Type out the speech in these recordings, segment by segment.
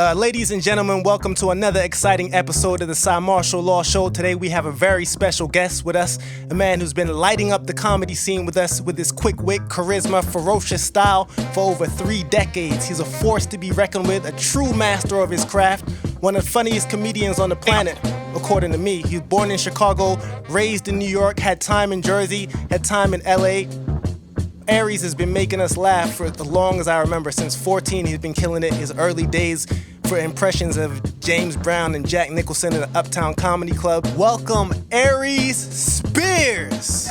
Ladies and gentlemen, welcome to another exciting episode of the Cymarshall Law Show. Today we have a very special guest with us, a man who's been lighting up the comedy scene with us with his quick wit, charisma, ferocious style for over 3 decades. He's a force to be reckoned with, a true master of his craft, one of the funniest comedians on the planet, according to me. He was born in Chicago, raised in New York, had time in Jersey, had time in LA. Aries has been making us laugh for as long as I remember. Since 14, he's been killing it. His early days for impressions of James Brown and Jack Nicholson at the Uptown Comedy Club. Welcome, Aries Spears.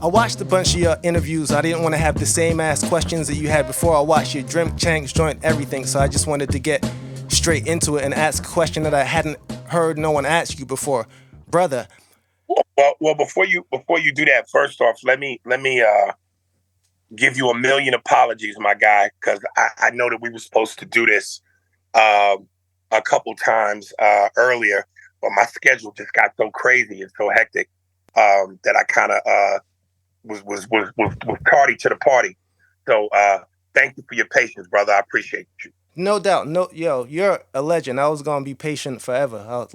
I watched a bunch of your interviews. I didn't want to have the same ass questions that you had before. I watched your drink, chanks, joint, everything. So I just wanted to get straight into it and ask a question that I hadn't heard no one ask you before, brother. Well, before you do that, first off, let me give you a million apologies, my guy, because I know that we were supposed to do this a couple times earlier, but my schedule just got so crazy and so hectic that I kind of was tardy to the party. So thank you for your patience, brother. I appreciate you. No doubt. You're a legend. I was gonna be patient forever. I was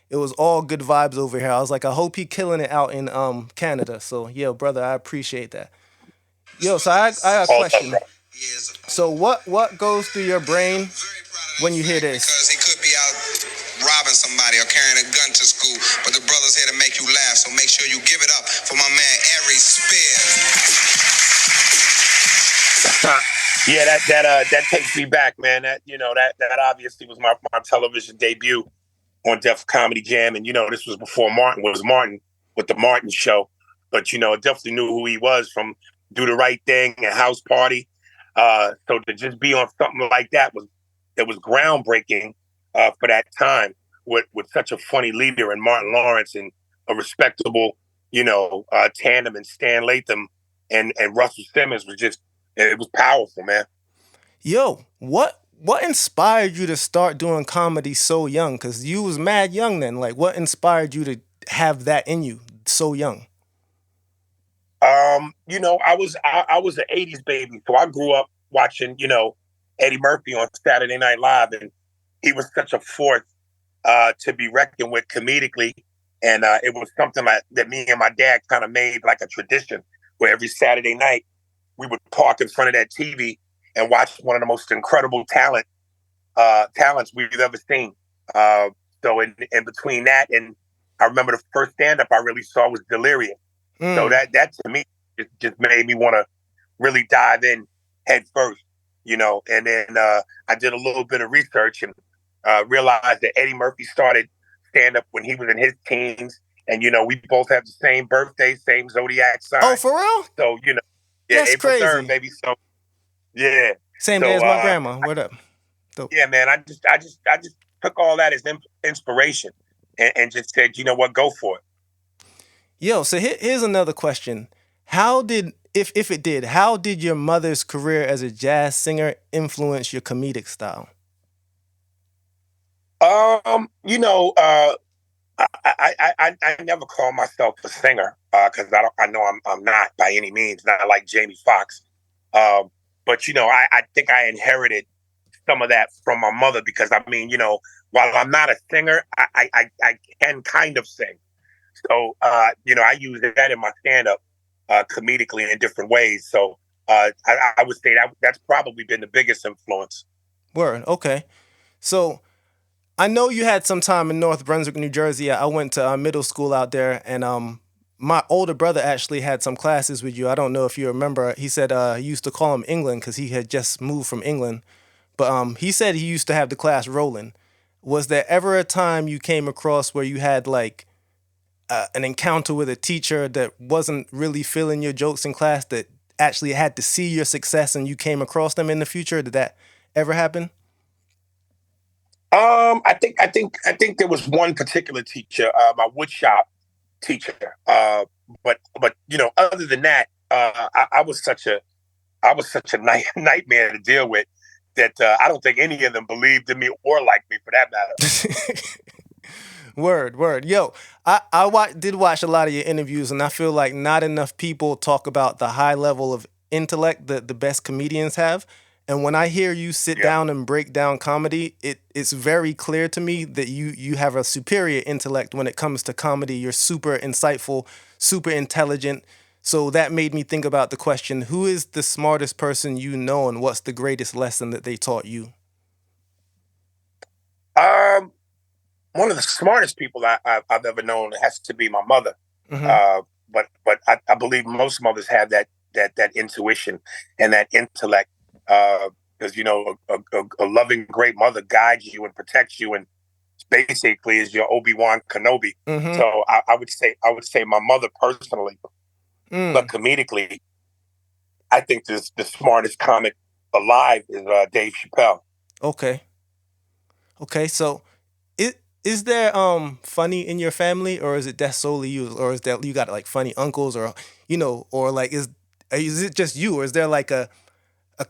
it was all good vibes over here. I was like, I hope he killing it out in Canada. So brother, I appreciate that. So I got a question. So what goes through your brain when you hear this? Because he could be out robbing somebody or carrying a gun to school, but the brother's here to make you laugh. So make sure you give it up for my man Aries Spears. Yeah, that takes me back, man. That obviously was my television debut on Def Comedy Jam, and this was before Martin was Martin with the Martin Show. But I definitely knew who he was from Do the Right Thing and House Party. So to just be on something like that was groundbreaking for that time with such a funny leader in Martin Lawrence and a respectable tandem and Stan Latham and Russell Simmons it was powerful, man. What inspired you to start doing comedy so young? Because you was mad young then. Like, what inspired you to have that in you so young? I was an 80s baby. So I grew up watching, Eddie Murphy on Saturday Night Live. And he was such a force to be reckoned with comedically. And it was something that me and my dad kind of made like a tradition where every Saturday night, we would park in front of that TV and watch one of the most incredible talents we've ever seen. So in between that, and I remember the first stand-up I really saw was Delirious. So that to me just made me want to really dive in head first, and then I did a little bit of research and realized that Eddie Murphy started stand-up when he was in his teens. And, we both have the same birthday, same zodiac sign. Oh, for real? So, yeah, that's April crazy. 3rd, baby. So, yeah. Same day as my grandma. What up? Dope. Yeah, man. I just took all that as inspiration and just said, you know what, go for it. So here's another question. How did your mother's career as a jazz singer influence your comedic style? I never call myself a singer because I know I'm not by any means, not like Jamie Foxx. But I think I inherited some of that from my mother because while I'm not a singer, I can kind of sing. So I use that in my stand-up comedically in different ways. So I would say that's probably been the biggest influence. Word. Okay. So I know you had some time in North Brunswick, New Jersey. I went to middle school out there, and my older brother actually had some classes with you. I don't know if you remember. He said he used to call him England because he had just moved from England. But he said he used to have the class rolling. Was there ever a time you came across where you had like an encounter with a teacher that wasn't really feeling your jokes in class that actually had to see your success and you came across them in the future? Did that ever happen? I think there was one particular teacher, my woodshop teacher. But other than that, I was such a nightmare to deal with that I don't think any of them believed in me or liked me for that matter. Word. Yo, did watch a lot of your interviews, and I feel like not enough people talk about the high level of intellect that the best comedians have. And when I hear you sit Yeah. down and break down comedy, it's very clear to me that you have a superior intellect when it comes to comedy. You're super insightful, super intelligent. So that made me think about the question, who is the smartest person you know, and what's the greatest lesson that they taught you? One of the smartest people I've ever known has to be my mother. Mm-hmm. But I believe most mothers have that intuition and that intellect. Because a loving, great mother guides you and protects you, and basically is your Obi-Wan Kenobi. Mm-hmm. So I would say my mother personally, but comedically, I think the smartest comic alive is Dave Chappelle. Okay. So, is there funny in your family, or is it that solely you, or is that you got like funny uncles, or or like is it just you, or is there like a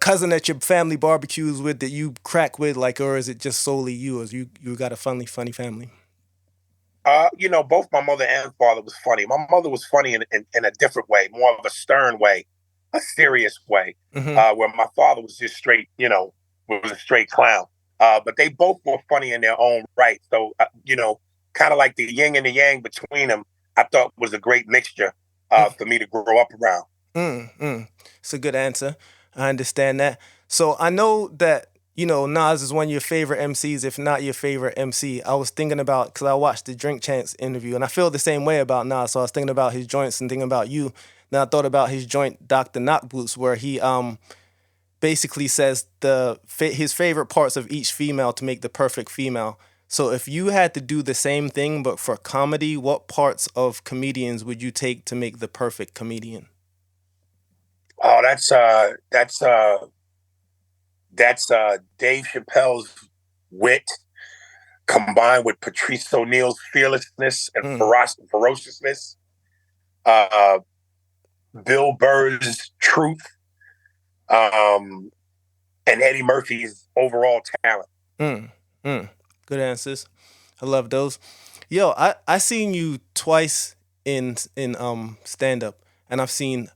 cousin that your family barbecues with that you crack with, like, or is it just solely you, or you got a funny family? Both my mother and father was funny. My mother was funny in a different way, more of a stern way, a serious way, Mm-hmm. where my father was just straight, was a straight clown. But they both were funny in their own right. So, kind of like the yin and the yang between them, I thought was a great mixture for me to grow up around. It's a good answer. I understand that. So I know that Nas is one of your favorite MCs, if not your favorite MC. I was thinking about, because I watched the Drink Champs interview, and I feel the same way about Nas. So I was thinking about his joints and thinking about you. Then I thought about his joint Dr. Knockboots, where he basically says his favorite parts of each female to make the perfect female. So if you had to do the same thing but for comedy, what parts of comedians would you take to make the perfect comedian? Oh, that's Dave Chappelle's wit combined with Patrice O'Neal's fearlessness and Mm. ferociousness. Uh, Bill Burr's truth, and Eddie Murphy's overall talent. Good answers. I love those. Yo, I seen you twice in stand up, and I've seen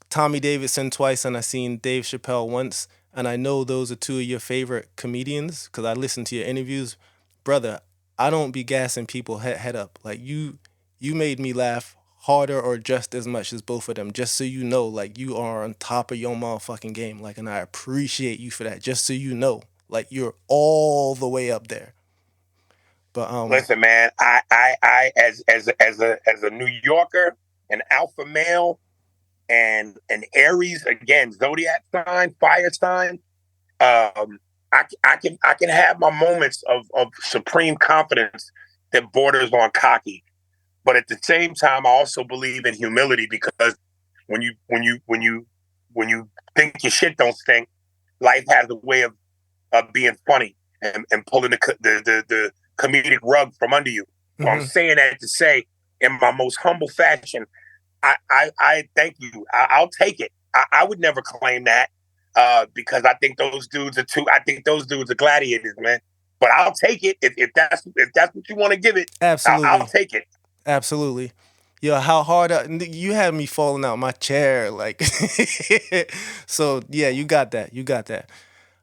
Tommy Davidson twice, and I seen Dave Chappelle once, and I know those are two of your favorite comedians because I listened to your interviews, brother. I don't be gassing people head up. Like you made me laugh harder or just as much as both of them. Just so you know, like you are on top of your motherfucking game. Like, and I appreciate you for that. Just so you know, like you're all the way up there. But Listen, man, I as a New Yorker, an alpha male, and an Aries, again, zodiac sign, fire sign. I can have my moments of supreme confidence that borders on cocky, but at the same time, I also believe in humility, because when you think your shit don't stink, life has a way of being funny and pulling the comedic rug from under you. So I'm mhm. saying that to say, in my most humble fashion, I thank you. I'll take it. I would never claim that, because I think those dudes are too. I think those dudes are gladiators, man. But I'll take it if that's what you want to give it. I'll Absolutely, take it. absolutely. Yo, how hard you had me falling out my chair, like. So yeah, you got that. You got that.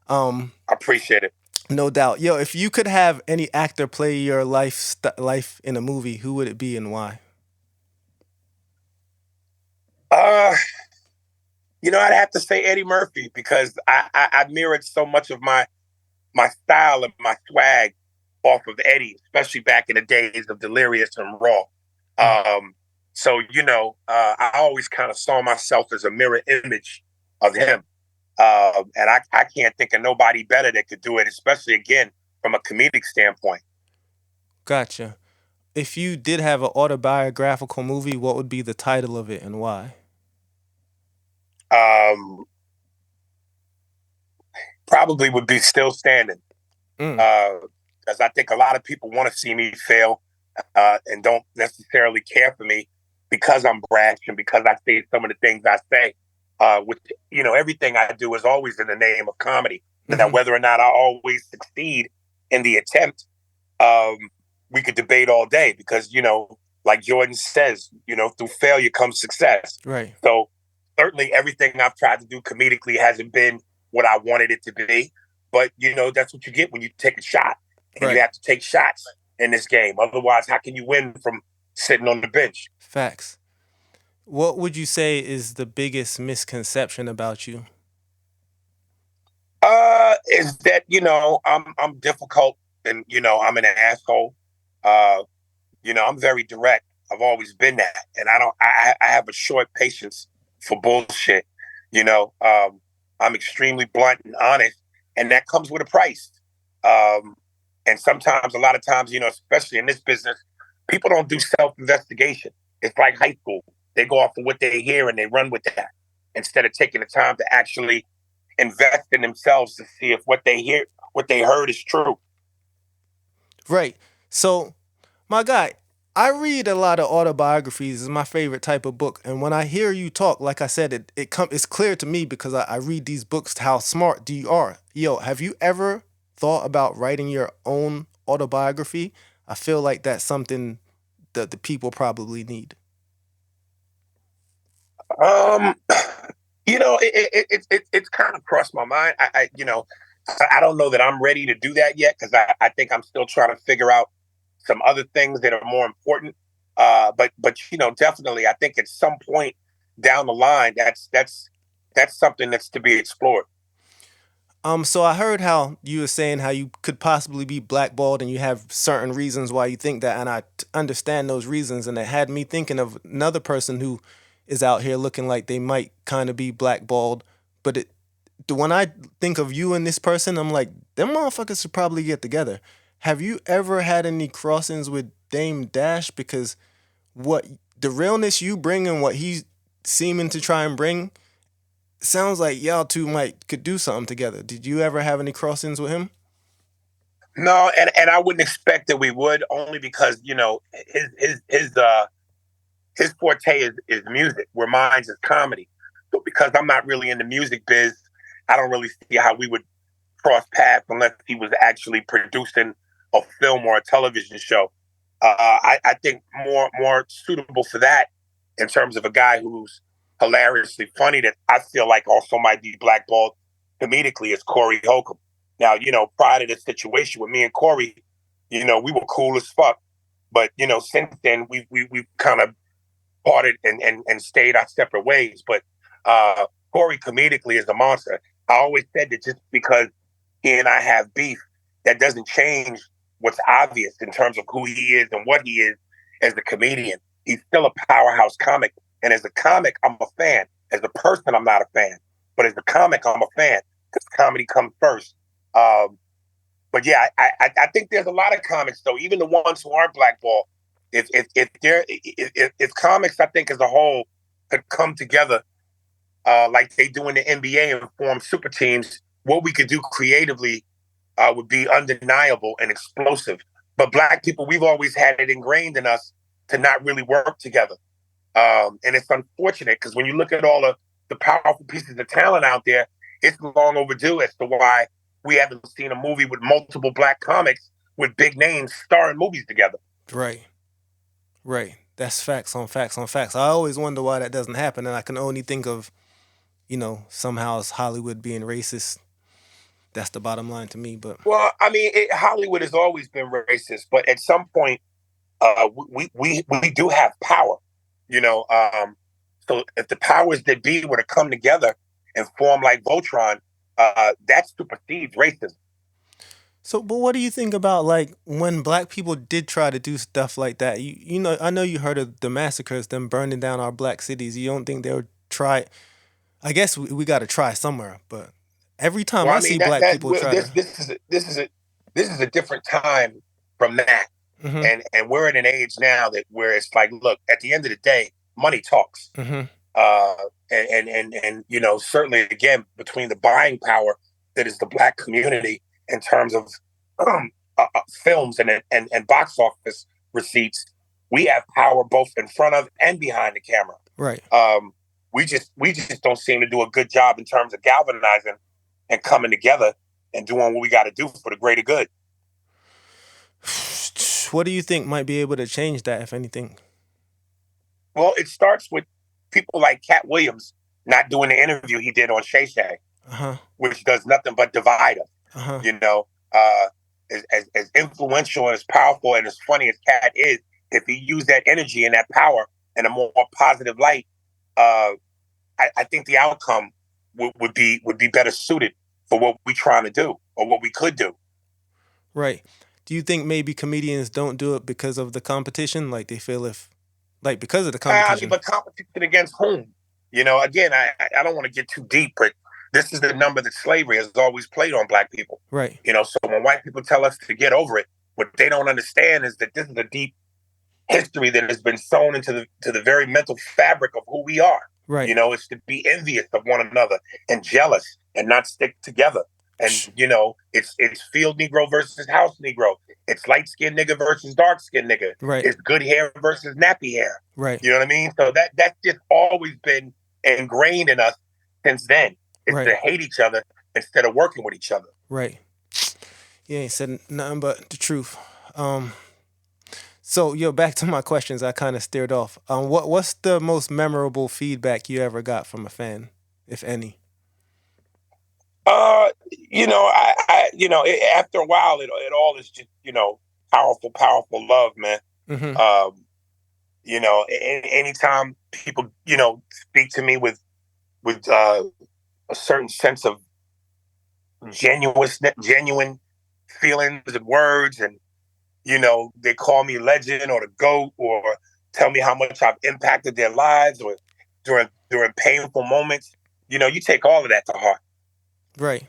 I appreciate it. No doubt. Yo, if you could have any actor play your life in a movie, who would it be and why? Uh, I'd have to say Eddie Murphy, because I mirrored so much of my style and my swag off of Eddie, especially back in the days of Delirious and Raw. So I always kind of saw myself as a mirror image of him, and I can't think of nobody better that could do it, especially again from a comedic standpoint. Gotcha. If you did have an autobiographical movie, what would be the title of it and why? Um, Probably would be Still Standing, Mm. because I think a lot of people want to see me fail, and don't necessarily care for me because I'm brash and because I say some of the things I say. Which everything I do is always in the name of comedy. Now, Mm-hmm. whether or not I always succeed in the attempt, um, we could debate all day because, like Jordan says, through failure comes success. Right. So certainly everything I've tried to do comedically hasn't been what I wanted it to be. But, that's what you get when you take a shot. And Right. you have to take shots in this game. Otherwise, how can you win from sitting on the bench? Facts. What would you say is the biggest misconception about you? Is that, I'm difficult and, I'm an asshole. I'm very direct. I've always been that. And I have a short patience for bullshit. I'm extremely blunt and honest, and that comes with a price. And sometimes, a lot of times, especially in this business, people don't do self-investigation. It's like high school. They go off of what they hear and they run with that instead of taking the time to actually invest in themselves to see if what they heard is true. Right. So, my guy, I read a lot of autobiographies. It's my favorite type of book. And when I hear you talk, like I said, it's clear to me because I read these books how smart you are. Yo, have you ever thought about writing your own autobiography? I feel like that's something that the people probably need. It's kind of crossed my mind. I don't know that I'm ready to do that yet because I think I'm still trying to figure out some other things that are more important. But definitely, I think at some point down the line, that's something that's to be explored. So I heard how you were saying how you could possibly be blackballed and you have certain reasons why you think that, and I understand those reasons, and it had me thinking of another person who is out here looking like they might kind of be blackballed, but when I think of you and this person, I'm like, them motherfuckers should probably get together. Have you ever had any crossings with Dame Dash? Because what the realness you bring and what he's seeming to try and bring sounds like y'all two could do something together. Did you ever have any crossings with him? No, and I wouldn't expect that we would, only because his forte is music, where mine's is comedy. So because I'm not really in the music biz, I don't really see how we would cross paths unless he was actually producing a film or a television show. I think more suitable for that in terms of a guy who's hilariously funny that I feel like also might be blackballed comedically is Corey Holcomb. Now, prior to this situation with me and Corey, we were cool as fuck. But, since then we've kind of parted and stayed our separate ways. But Corey comedically is a monster. I always said that just because he and I have beef, that doesn't change what's obvious in terms of who he is and what he is as a comedian. He's still a powerhouse comic. And as a comic, I'm a fan. As a person, I'm not a fan. But as a comic, I'm a fan because comedy comes first. But yeah, I think there's a lot of comics, though, even the ones who aren't blackballed. If comics, I think, as a whole, could come together like they do in the NBA and form super teams, what we could do creatively would be undeniable and explosive. But black people, we've always had it ingrained in us to not really work together. And it's unfortunate because when you look at all the powerful pieces of talent out there, it's long overdue as to why we haven't seen a movie with multiple black comics with big names starring movies together. Right. That's facts on facts on facts. I always wonder why that doesn't happen, and I can only think of, somehow it's Hollywood being racist. That's the bottom line to me. But well, I mean, Hollywood has always been racist, but at some point, we do have power. So if the powers that be were to come together and form like Voltron, that supersedes racism. So, but what do you think about like when black people did try to do stuff like that? I know you heard of the massacres, them burning down our black cities. You don't think they would try? I guess we got to try somewhere. But every time I see black people try this is a different time from that, mm-hmm. and we're in an age now where it's like, look, at the end of the day, money talks. Mm-hmm. And certainly again between the buying power that is the black community in terms of films and box office receipts, we have power both in front of and behind the camera. Right. We just don't seem to do a good job in terms of galvanizing and coming together and doing what we got to do for the greater good. What do you think might be able to change that, if anything? Well, it starts with people like Cat Williams not doing the interview he did on Shay Shay, which does nothing but divide us. You know, as influential and as powerful and as funny as Cat is, if he used that energy and that power in a more positive light, I think the outcome would be better suited for what we're trying to do or what we could do. Right. Do you think maybe comedians don't do it because of the competition? Like they feel because of the competition. But competition against whom? You know, again, I don't want to get too deep, but this is the number that slavery has always played on Black people. Right. You know, so when white people tell us to get over it, what they don't understand is that this is a deep history that has been sewn into the very mental fabric of who we are. Right. You know, it's to be envious of one another and jealous and not stick together. And, you know, it's field Negro versus house Negro. It's light-skinned nigga versus dark-skinned nigga. Right. It's good hair versus nappy hair. Right. You know what I mean? So that's just always been ingrained in us since then. It's to hate each other instead of working with each other. Right. You ain't said nothing but the truth. So, back to my questions. I kind of steered off. What's the most memorable feedback you ever got from a fan, if any? You know, after a while, it all is just, you know, powerful love, man. Mm-hmm. You know, anytime people, you know, speak to me with a certain sense of genuine feelings and words, and, you know, they call me legend or the GOAT or tell me how much I've impacted their lives or during painful moments, you know, you take all of that to heart. Right.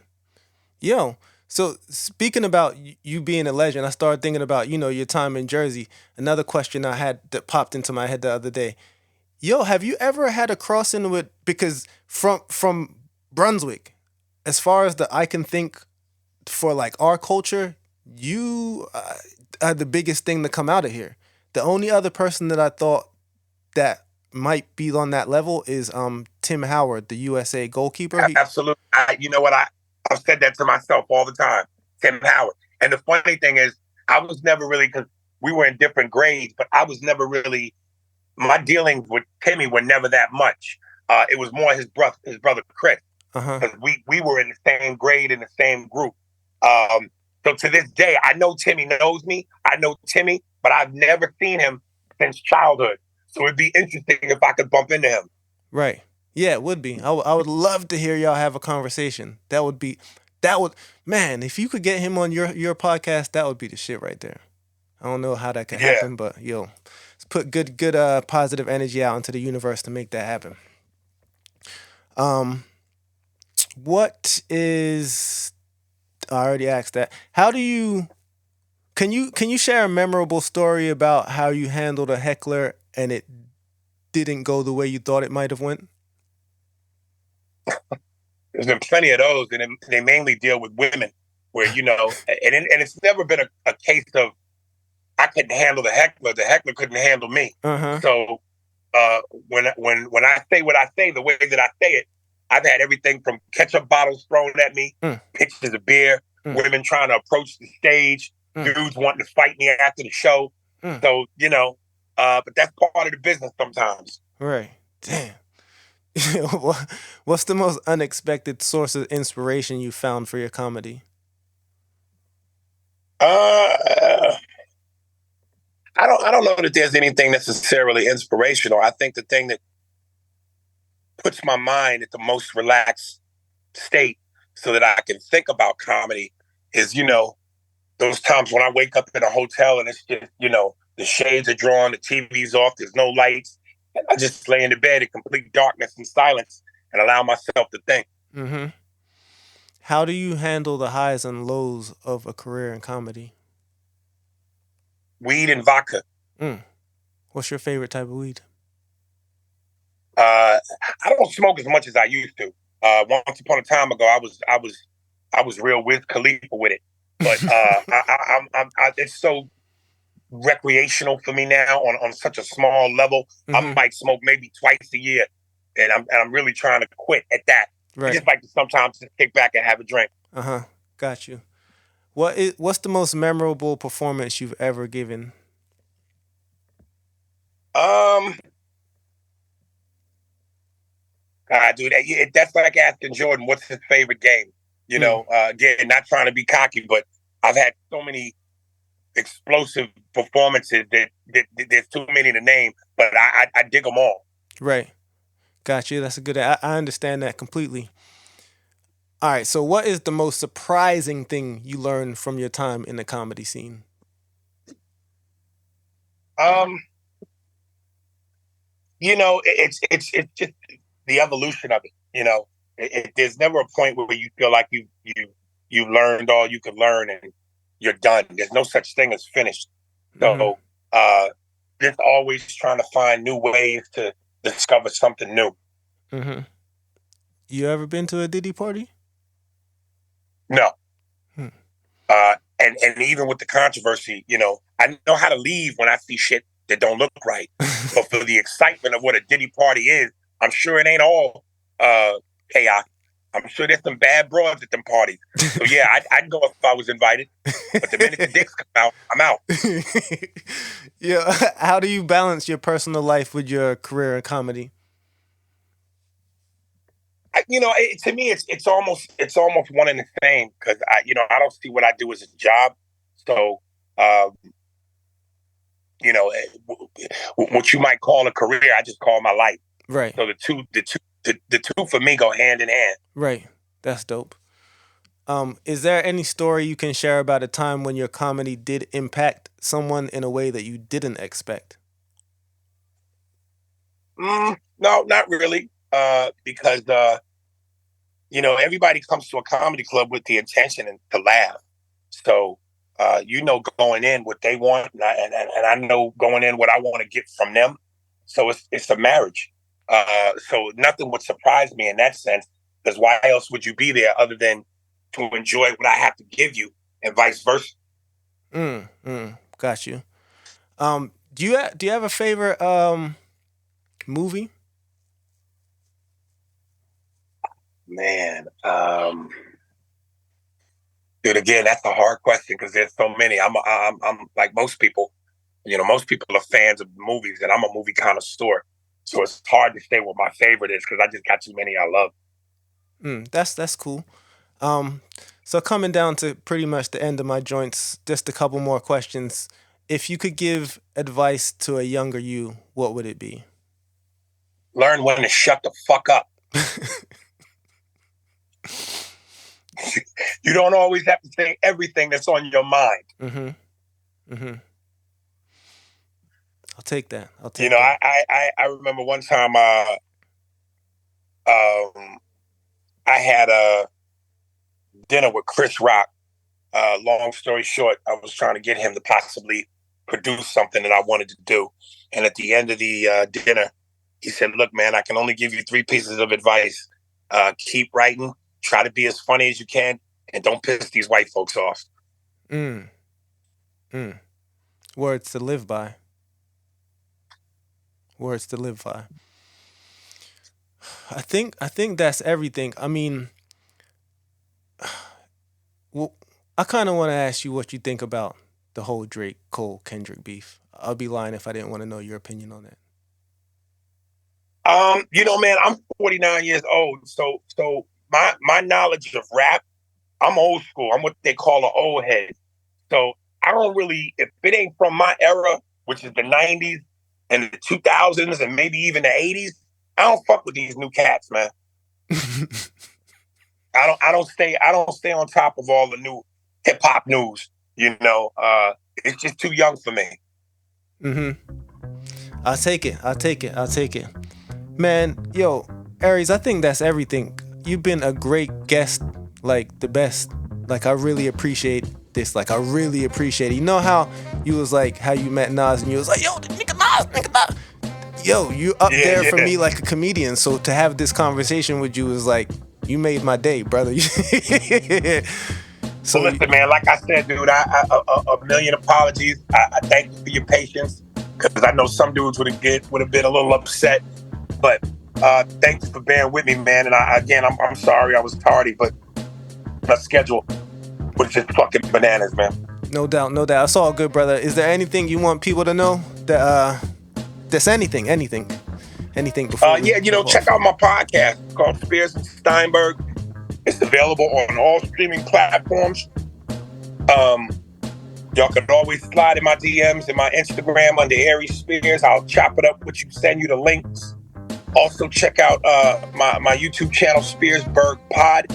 So speaking about you being a legend, I started thinking about, you know, your time in Jersey. Another question I had that popped into my head the other day. Have you ever had a crossing with, because from Brunswick, as far as I can think for like our culture, you are the biggest thing to come out of here. The only other person that I thought that might be on that level is Tim Howard, the USA goalkeeper. Absolutely. You know what? I've said that to myself all the time. Tim Howard. And the funny thing is, I was never really, because we were in different grades, but I was never really, my dealings with Timmy were never that much. It was more his brother Chris. Because we were in the same grade, in the same group. So to this day, I know Timmy knows me. I know Timmy, but I've never seen him since childhood. So it'd be interesting if I could bump into him. Right. Yeah, it would be. I would love to hear y'all have a conversation. That would, man, if you could get him on your podcast, that would be the shit right there. I don't know how that can happen, but let's put good positive energy out into the universe to make that happen. What is, I already asked that. Can you share a memorable story about how you handled a heckler and it didn't go the way you thought it might have went? There's been plenty of those, and they mainly deal with women, where, you know, and it's never been a case of I couldn't handle the heckler couldn't handle me. So when I say what I say, the way that I say it, I've had everything from ketchup bottles thrown at me, pitchers of beer, women trying to approach the stage, dudes wanting to fight me after the show. So, you know, but that's part of the business sometimes. Right. Damn. What's the most unexpected source of inspiration you found for your comedy? I don't know that there's anything necessarily inspirational. I think the thing that puts my mind at the most relaxed state so that I can think about comedy is, you know, those times when I wake up in a hotel and it's just, you know, the shades are drawn, the TV's off, there's no lights. And I just lay in the bed in complete darkness and silence and allow myself to think. Mm-hmm. How do you handle the highs and lows of a career in comedy? Weed and vodka. What's your favorite type of weed? I don't smoke as much as I used to. Once upon a time ago, I was real Wiz Khalifa with it, but it's so recreational for me now on such a small level. I might smoke maybe twice a year, and I'm really trying to quit at that. Right. I just like to sometimes just kick back and have a drink. Got you. What's the most memorable performance you've ever given? Um, dude, that's like asking Jordan what's his favorite game. Again, not trying to be cocky, but I've had so many explosive performances that there's too many to name, but I dig them all. Right. Got you. That's a good. I understand that completely. All right. So, what is the most surprising thing you learned from your time in the comedy scene? Um, it's just the evolution of it. There's never a point where you feel like you've learned all you could learn and you're done. There's no such thing as finished. So, just always trying to find new ways to discover something new. Mm-hmm. You ever been to a Diddy party? No. And even with the controversy, I know how to leave when I see shit that don't look right. But for the excitement of what a Diddy party is, I'm sure it ain't all chaos. I'm sure there's some bad broads at them parties. So yeah, I'd go if I was invited. But the minute the dicks come out, I'm out. Yeah. How do you balance your personal life with your career in comedy? To me, it's almost one and the same because I don't see what I do as a job. So, what you might call a career, I just call my life. Right. So the two for me go hand in hand. Right. That's dope. Is there any story you can share about a time when your comedy did impact someone in a way that you didn't expect? No, not really. Because everybody comes to a comedy club with the intention to laugh. So going in what they want, and I know going in what I want to get from them. So it's a marriage. So nothing would surprise me in that sense. Because why else would you be there other than to enjoy what I have to give you, and vice versa? Got you. Do you have a favorite movie? Man, dude, again, that's a hard question because there's so many. I'm like most people. Most people are fans of movies, and I'm a movie connoisseur. So it's hard to say what my favorite is because I just got too many I love. That's cool. So coming down to pretty much the end of my joints, just a couple more questions. If you could give advice to a younger you, what would it be? Learn when to shut the fuck up. You don't always have to say everything that's on your mind. I'll take that. I remember one time I had a dinner with Chris Rock. Long story short, I was trying to get him to possibly produce something that I wanted to do. And at the end of the dinner, he said, "Look, man, I can only give you 3 pieces of advice. Keep writing, try to be as funny as you can, and don't piss these white folks off." Words to live by. Words to live by. I think that's everything. I mean, well, I kind of want to ask you what you think about the whole Drake Cole Kendrick beef. I'll be lying if I didn't want to know your opinion on that. Man, I'm 49 years old, so my knowledge of rap, I'm old school. I'm what they call an old head. So I don't really, if it ain't from my era, which is the 90s and the 2000s and maybe even the 80s, I don't fuck with these new cats, man. I don't stay on top of all the new hip hop news. It's just too young for me. I'll take it. Man, yo, Aries, I think that's everything. You've been a great guest, like the best. Like, I really appreciate this. Like, I really appreciate it. You know how you was like, how you met Nas and you was like, yo, nigga Nas. Yo, you up there for me like a comedian. So to have this conversation with you is like, you made my day, brother. So listen, man, like I said, dude, a million apologies. I thank you for your patience because I know some dudes would have been a little upset. But thanks for bearing with me, man. And I'm sorry I was tardy, but my schedule. was just fucking bananas, man. No doubt, no doubt. It's all good, brother. Is there anything you want people to know? That's anything before yeah, check out my podcast. It's called Spears and Steinberg. It's available on all streaming platforms. Y'all can always slide in my DMs and my Instagram under Aries Spears. I'll chop it up with you, send you the links. Also check out my YouTube channel, Spearsberg Pod,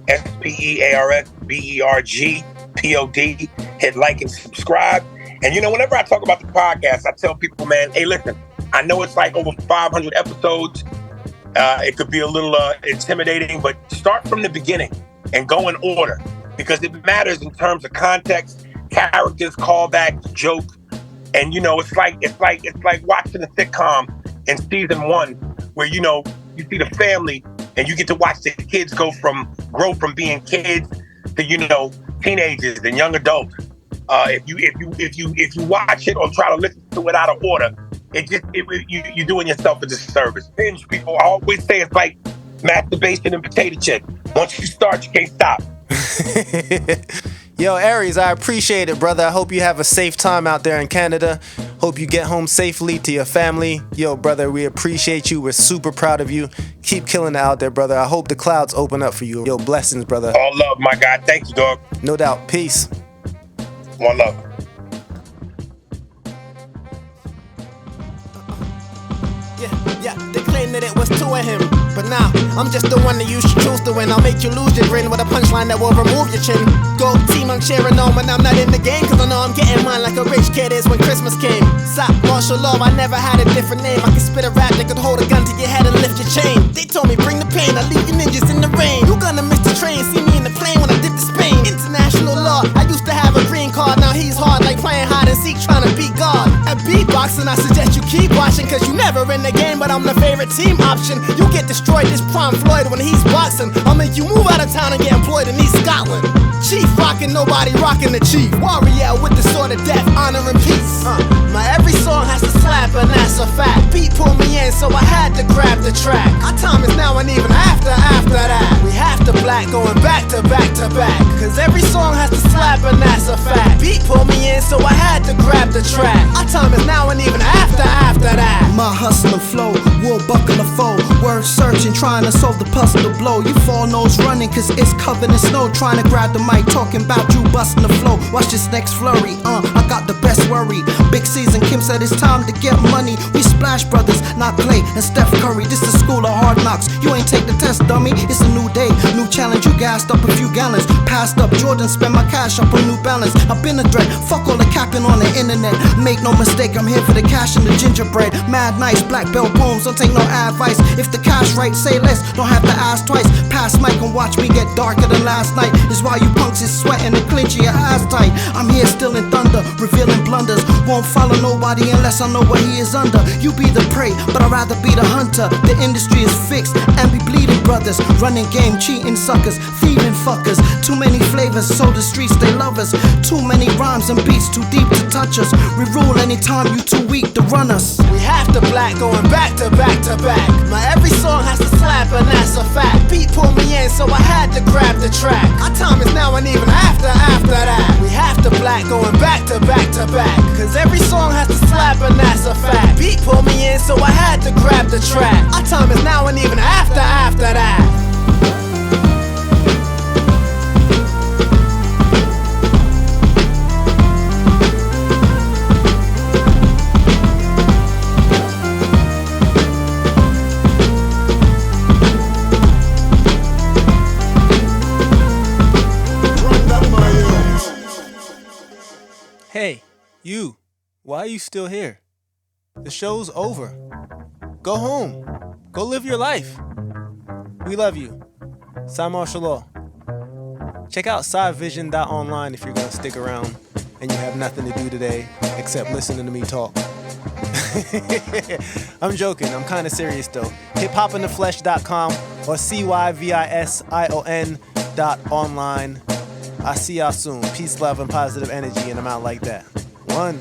SpearsBergPod. Hit like and subscribe. And whenever I talk about the podcast, I tell people, man, hey, listen, I know it's like over 500 episodes. It could be a little intimidating, but start from the beginning and go in order, because it matters in terms of context, characters, callbacks, jokes. And it's like watching a sitcom in season 1 where you see the family and you get to watch the kids grow from being kids to teenagers and young adults. If you watch it or try to listen to it out of order, you're doing yourself a disservice. Binge, people, I always say it's like masturbation and potato chip. Once you start, you can't stop. Yo, Aries, I appreciate it, brother. I hope you have a safe time out there in Canada. Hope you get home safely to your family. Yo, brother, we appreciate you. We're super proud of you. Keep killing it out there, brother. I hope the clouds open up for you. Yo, blessings, brother. All love, my guy. Thank you, dog. No doubt. Peace. One love. Yeah, they claim that it was two of him, but nah, I'm just the one that you should choose to win. I'll make you lose your grin with a punchline that will remove your chin. Go team, I'm cheering on when I'm not in the game, cause I know I'm getting mine like a rich kid is when Christmas came. Cymarshall Law, I never had a different name. I can spit a rap that could hold a gun to your head and lift your chain. They told me bring the pain, I leave you ninjas in the rain. You gonna miss the train, see me in the plane when I did to Spain. International law, I used to have a green card, now he's hard like playing hide and seek trying to beat God. At beatboxing, I suggest you keep watching, cause you never in the game, but I'm the favorite team option. You get destroyed this prime Floyd when he's boxing. I'll make you move out of town and get employed in East Scotland. Chief rockin', nobody rockin' the chief. Warrior with the sword of death, honor and peace. My every song has to slap and that's a fact. Beat pulled me in so I had to grab the track. Our time is now and even after that. We have to black going back to back to back. Cause every song has to slap and that's a fact. Beat pulled me in so I had to grab the track. Our time is now and even after that. My hustling flow, wool buckle a foe. Word searching, trying to solve the puzzle to blow. You fall nose running cause it's covered in snow. Trying to grab the mic, talking about you busting the flow. Watch this next flurry, I got the best worry. Big season, Kim said it's time to get money. We Splash Brothers, not Clay and Steph Curry. This the school of hard knocks. You ain't take the test, dummy. It's a new day, new challenge. You gassed up a few gallons, passed up Jordan, spend my cash up on New Balance. I've been a threat, fuck all the capping on the internet. Make no mistake, I'm here for the cash and the gingerbread. Mad nice, black belt poems, don't take no advice. If the cash right, say less, don't have to ask twice. Pass mic and watch me get darker than last night. Is why you punks is sweating and clenching your ass tight. I'm here still in thunder, revealing blunders. Won't follow nobody unless I know what he is under. You be the prey, but I'd rather be the hunter. The industry is fixed and be bleeding brothers. Running game, cheating suckers, thieving fuckers. Too many flavors, so the streets they love us. Too many rhymes and beats too deep to touch us. We rule anytime you too weak to run us. We have to black going back to back to back. My every song has to slap and that's a fact. Beat pulled me in so I had to grab the track. Our time is now and even after that. We have to black going back to back to back. Cause every song has to slap and that's a fact. Beat pulled me in so I had to grab the track. Our time is now and even after that. Hey, you, why are you still here? The show's over. Go home. Go live your life. We love you. Cymarshall Law. Check out cyvision.online if you're going to stick around and you have nothing to do today except listening to me talk. I'm joking. I'm kind of serious though. hiphopintheflesh.com or cyvision.online. I'll see y'all soon. Peace, love, and positive energy, and I'm out like that. One.